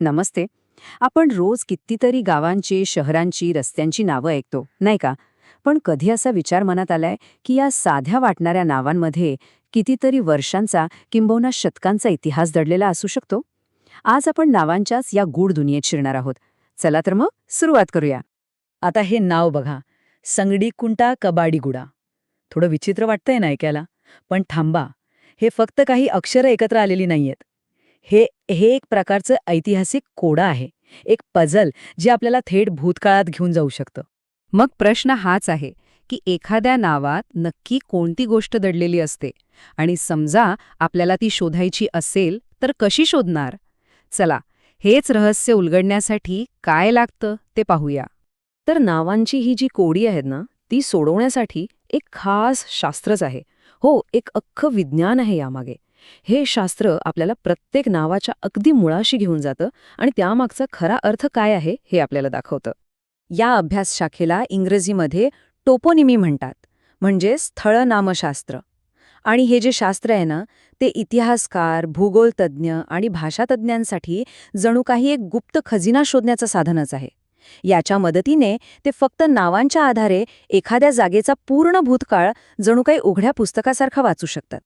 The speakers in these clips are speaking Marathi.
नमस्ते. आपण रोज कितीतरी गावांची, शहरांची, रस्त्यांची नावं ऐकतो, नाही का? पण कधी असा विचार मनात आलाय की या साध्या वाटणाऱ्या नावांमध्ये कितीतरी वर्षांचा किंबहुना शतकांचा इतिहास दडलेला असू शकतो? आज आपण नावांच्याच या गूढ दुनियेत शिरणार आहोत. चला तर मग सुरुवात करूया. आता हे नाव बघा, संगडी कुंटा कबाडी गुडा. थोडं विचित्र वाटतंय ना ऐकायला, पण थांबा, हे फक्त काही अक्षरं एकत्र आलेली नाहीयेत. हे हे एक प्रकारचं ऐतिहासिक कोडं आहे, एक पझल जे आपल्याला थेट भूतकाळात घेऊन जाऊ शकतं. मग प्रश्न हाच आहे की एखाद्या नावात नक्की कोणती गोष्ट दडलेली असते, आणि समजा आपल्याला ती शोधायची असेल तर कशी शोधणार? चला, हेच रहस्य उलगडण्यासाठी काय लागतं ते पाहूया. तर नावांची ही जी कोडी आहेत ना, ती सोडवण्यासाठी एक खास शास्त्रच आहे. हो, एक अख्खं विज्ञान आहे यामागे. हे शास्त्र आपल्याला प्रत्येक नावाच्या अगदी मुळाशी घेऊन जातं आणि त्यामागचा खरा अर्थ काय आहे हे आपल्याला दाखवतं. या अभ्यास शाखेला इंग्रजीमध्ये टोपोनिमी म्हणतात, म्हणजे स्थळनामशास्त्र. आणि हे जे शास्त्र आहे ना, ते इतिहासकार, भूगोलतज्ञ आणि भाषातज्ञांसाठी जणू काही एक गुप्त खजिना शोधण्याचं साधनच आहे. याच्या मदतीने ते फक्त नावांच्या आधारे एखाद्या जागेचा पूर्ण भूतकाळ जणू काही उघड्या पुस्तकासारखा वाचू शकतात.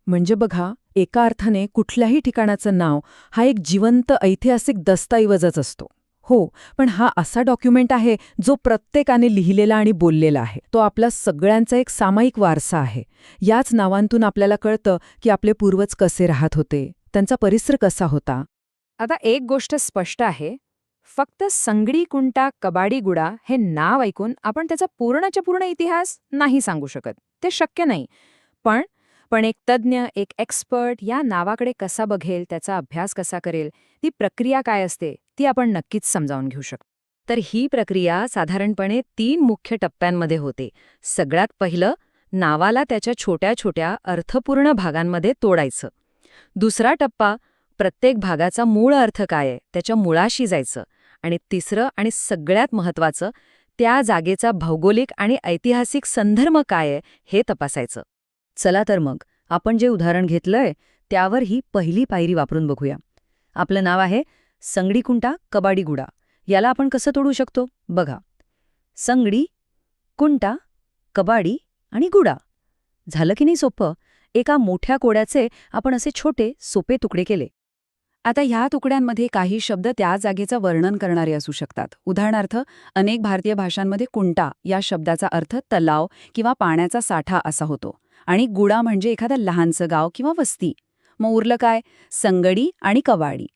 म्हणजे बघा, एका अर्थाने कुठल्याही ठिकाणाचं नाव हा एक जिवंत ऐतिहासिक दस्तऐवजच असतो. हो, पण हा असा डॉक्युमेंट आहे जो प्रत्येकाने लिहिलेला आणि बोललेला आहे. तो आपला सगळ्यांचा एक सामायिक वारसा आहे. याच नावांतून आपल्याला कळतं की आपले पूर्वज कसे राहत होते, त्यांचा परिसर कसा होता. आता एक गोष्ट स्पष्ट आहे, फक्त संगडी कुंटा कबाडी गुडा हे नाव ऐकून आपण त्याचा पूर्णच्या पूर्ण इतिहास नाही सांगू शकत. ते शक्य नाही. पण पण एक तज्ज्ञ, एक एक्सपर्ट या नावाकडे कसा बघेल, त्याचा अभ्यास कसा करेल, ती प्रक्रिया काय असते ती आपण नक्कीच समजावून घेऊ शकतो. तर ही प्रक्रिया साधारणपणे 3 मुख्य टप्प्यांमध्ये होते. सगळ्यात पहिलं, नावाला त्याच्या छोट्या छोट्या अर्थपूर्ण भागांमध्ये तोडायचं. दुसरा टप्पा, प्रत्येक भागाचा मूळ अर्थ काय आहे त्याच्या मुळाशी जायचं. आणि तिसरं आणि सगळ्यात महत्त्वाचं, त्या जागेचा भौगोलिक आणि ऐतिहासिक संदर्भ काय आहे हे तपासायचं. चला तर मग आपण जे उदाहरण घेतलंय त्यावर ही पहिली पायरी वापरून बघूया. आपलं नाव आहे संगडी कुंटा कबाडी गुडा. याला आपण कसं तोडू शकतो बघा. संगडी, कुंटा, कबाडी आणि गुडा. झालं की नाही सोपं? एका मोठ्या कोड्याचे आपण असे छोटे सोपे तुकडे केले. आता ह्या तुकड्यांमध्ये काही शब्द त्या जागेचं वर्णन करणारे असू शकतात. उदाहरणार्थ, अनेक भारतीय भाषांमध्ये कुंटा या शब्दाचा अर्थ तलाव किंवा पाण्याचा साठा असा होतो, आणि गुडा म्हणजे एखादं लहानसं गाव किंवा वस्ती. मग उरलं काय? संगडी आणि कबाडी.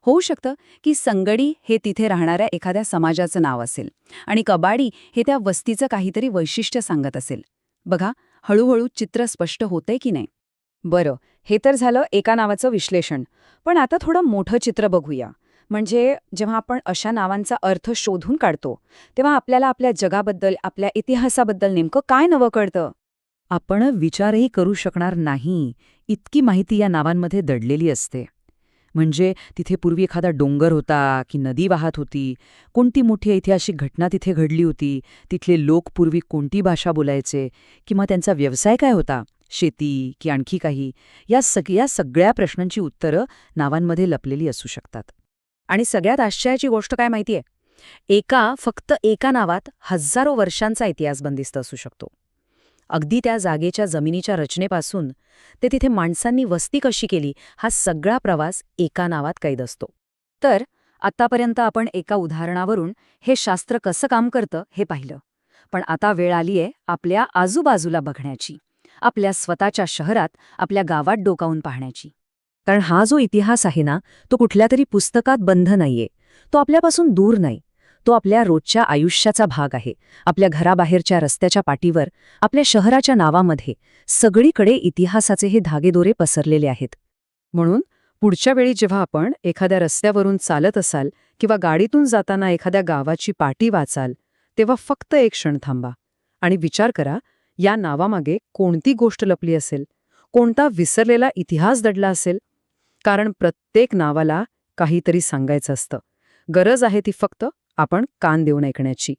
होऊ शकतं की संगडी हे तिथे राहणाऱ्या एखाद्या समाजाचं नाव असेल, आणि कबाडी हे त्या वस्तीचं काहीतरी वैशिष्ट्य सांगत असेल. बघा, हळूहळू चित्र स्पष्ट होतंय की नाही? बरं, हे तर झालं एका नावाचं विश्लेषण. पण आता थोडं मोठं चित्र बघूया. म्हणजे जेव्हा आपण अशा नावांचा अर्थ शोधून काढतो, तेव्हा आपल्याला आपल्या जगाबद्दल, आपल्या इतिहासाबद्दल नेमकं काय नवं कळतं? आपण विचारही करू शकणार नाही इतकी माहिती या नावांमध्ये दडलेली असते. म्हणजे तिथे पूर्वी एखादा डोंगर होता की नदी वाहत होती, कोणती मोठी ऐतिहासिक घटना तिथे घडली होती, तिथले लोक पूर्वी कोणती भाषा बोलायचे, किंवा त्यांचा व्यवसाय काय होता, शेती की आणखी काही. या सगळ्या प्रश्नांची उत्तरं नावांमध्ये लपलेली असू शकतात. आणि सगळ्यात आश्चर्याची गोष्ट काय माहितीये? फक्त एका नावात हजारो वर्षांचा इतिहास बंदिस्त असू शकतो. अगदी त्या जागेच्या जमिनीच्या रचनेपासून ते तिथे माणसांनी वस्ती कशी केली, हा सगळा प्रवास एका नावात कैद असतो. तर आत्तापर्यंत आपण एका उदाहरणावरून हे शास्त्र कसं काम करतं हे पाहिलं. पण आता वेळ आलीये आपल्या आजूबाजूला बघण्याची, आपल्या स्वतःच्या शहरात, आपल्या गावात डोकावून पाहण्याची. कारण हा जो इतिहास आहे ना, तो कुठल्या तरी पुस्तकात बंध नाहीये. तो आपल्यापासून दूर नाही. तो आपल्या रोजच्या आयुष्याचा भाग आहे. आपल्या घराबाहेरच्या रस्त्याच्या पाटीवर, आपल्या शहराच्या नावामध्ये सगळीकडे इतिहासाचे हे धागेदोरे पसरलेले आहेत. म्हणून पुढच्या वेळी जेव्हा आपण एखाद्या रस्त्यावरून चालत असाल किंवा गाडीतून जाताना एखाद्या गावाची पाटी वाचाल, तेव्हा फक्त एक क्षण थांबा आणि विचार करा, या नावामागे कोणती गोष्ट लपली असेल, कोणता विसरलेला इतिहास दडला असेल. कारण प्रत्येक नावाला काहीतरी सांगायचं असतं. गरज आहे ती फक्त आपण कान देऊन ऐकण्याची.